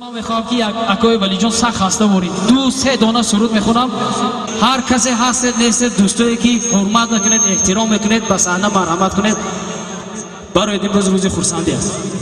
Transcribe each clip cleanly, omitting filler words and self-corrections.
من میخوام که یک اکای ولی جان سخت خسته بورید دو سه دانه سرود میخونم هر کسی هست نیست دوستایی که حرمت میکنید احترام میکنید به صحنه مرحمت کنید برای امروز روز خرسندی است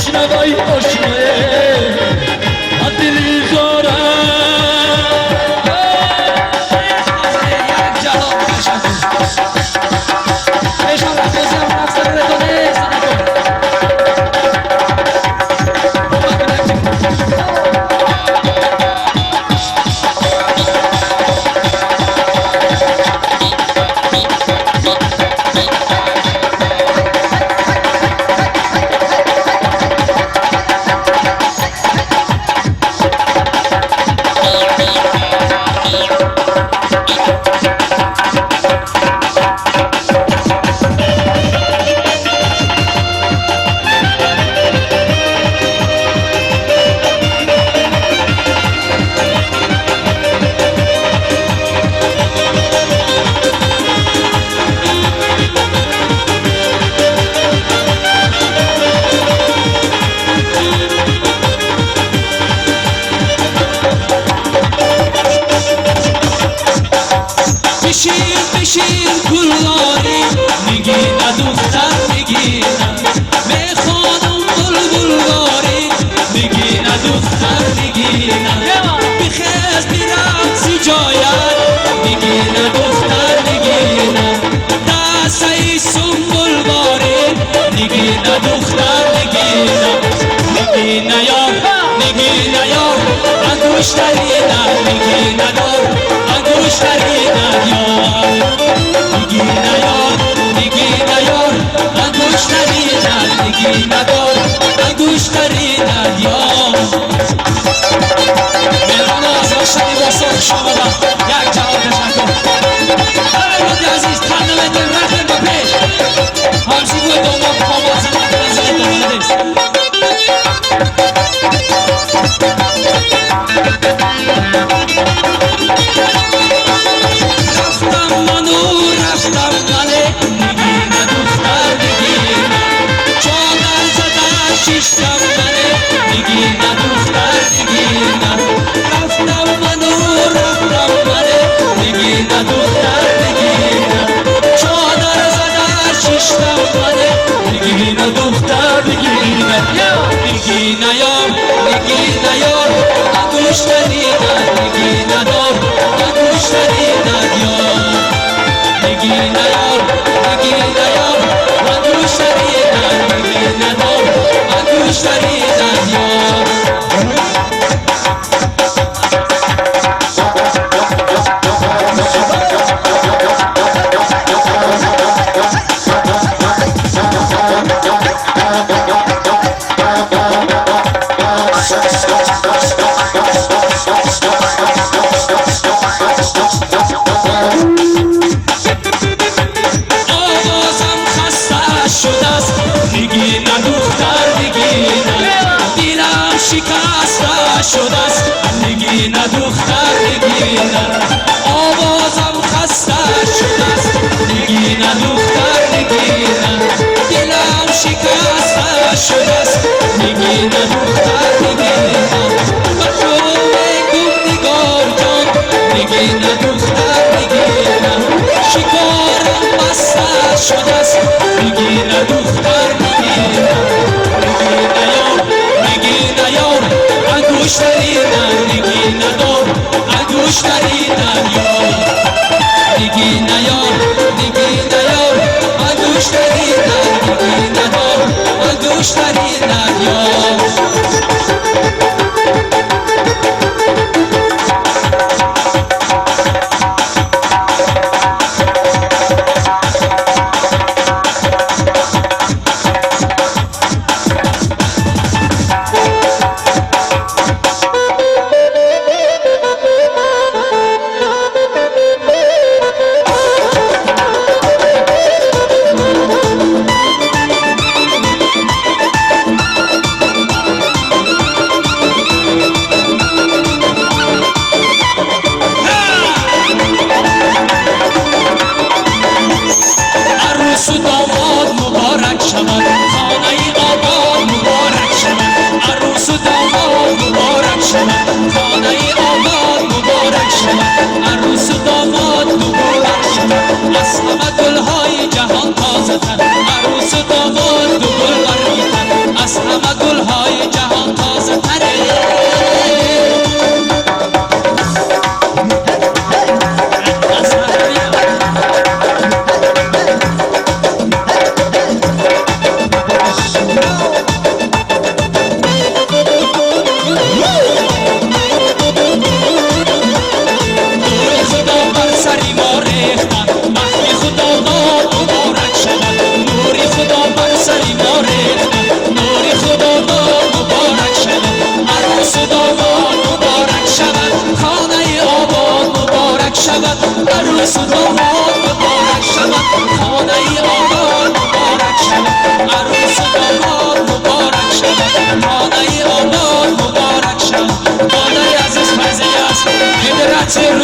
آشنایی آشنایی دلی زاره یک جهان بشم رفوزی هم رفتن ردانه سنکن بشین گلداری نگینه دختر نگینه میخوانم بلبلواری نگینه دختر نگینه بخیز برقصی جایت نگینه دختر نگینه دسته سنبل باری نگینه دختر نگینه نگینه یار نگینه یار انگشترینه نگینه دار انگشترینه یار نگینه یار نگینه یار انگشترینه نگینه دار انگشترینه یار مهران آزاشتنی با صبح شما یک جواب تشکر فرمودی عزیز تنمتون رفتن با پیش همسی بود دوما آمازی منزل دومانه دیست نگینه یار نگینه یار انگشترینه نگینه دار انگشترینه یار نگینه یار نگینه یار انگشترینه نگینه دار انگشترینه یار شده است نگینه دختر نگینه آوازم خسته شده است نگینه دختر نگینه دلم شکسته شده است نگینه دختر نگینه بخواه گم نگار جان نگینه دختر نگینه شکارم بسته شده است نگینه دختر نگینه نگینه یار نگینه یار انگشترینه نگینه دار انگشترینه یار نگینه یار نگینه یار انگشترینه نگینه دار انگشترینه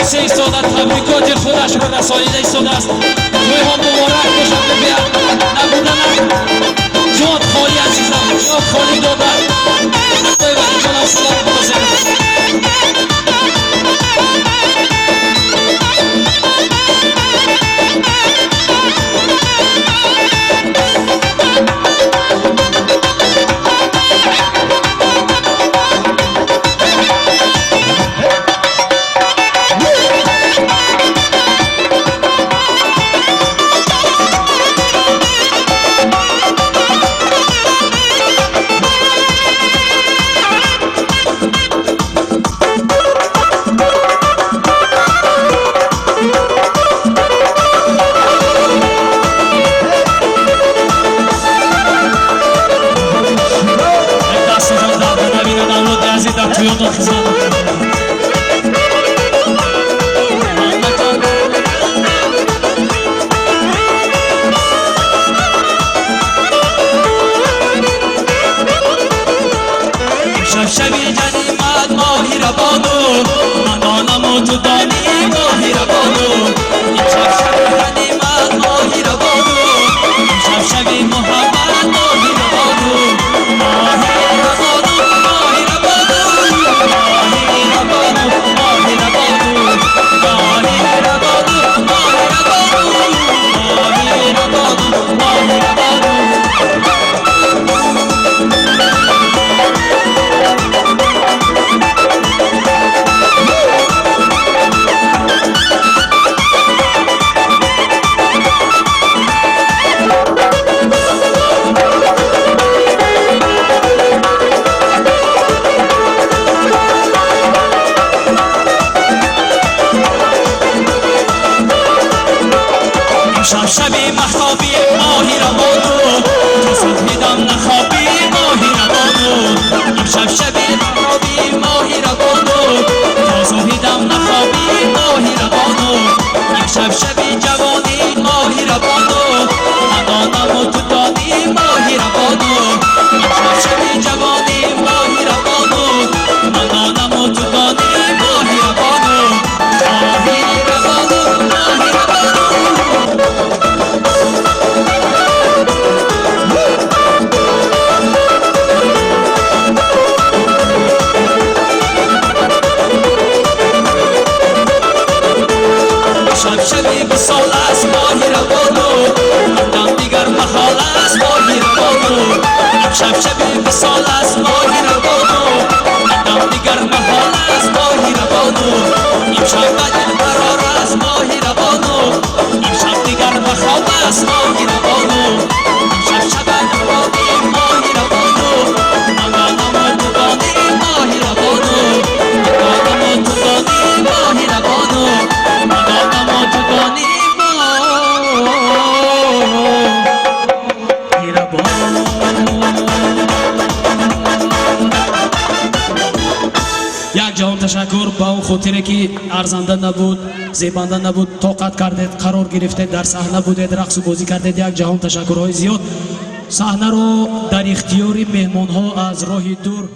عروس ایستاده تبریکات خودش را رسانیده ایستاده است توی ها مبارک باشد ببید نبودن جان خالی عزیزم جان خالی دادن توی ولی جانم سلام بازم شبی محتابی ماهی را بادو تو صبحیدم نخوابی ماهی را بادو امشب شبی محتابی ماهی را بادو تو صبحیدم نخوابی ماهی را بادو امشب شبی جوانی ماهی را بادو ندانم و تو دانی ماهی را بادو امشب شبی جوانی ماهی را بادو ندانم و تو دانی ماهی را بادو ماهی را بادو ماهی را بادو شبی بسال است ماهی را بادو دم دیگر محال است ماهی را بادو شبی بسال است ماهی را بادو دم دیگر محال است ماهی را بادو امشب بدل قرار است ماهی را بادو امشب دیگر بخواب است ماهی را بادو شب نخوابی ماهی را بادو ندانم و تو دانی ماهی را بادو ندانم و تو دانی ماهی را بادو ندانم و تو دانی ماهی را بادو. یک جهان تشکر با اون خاطره که ارزنده نبود زیبنده نبود طاقت کردید قرار گرفتید در صحنه بودید رقص و بازی کردید یک جهان تشکرهای زیاد صحنه رو در اختیار مهمان ها از راه دور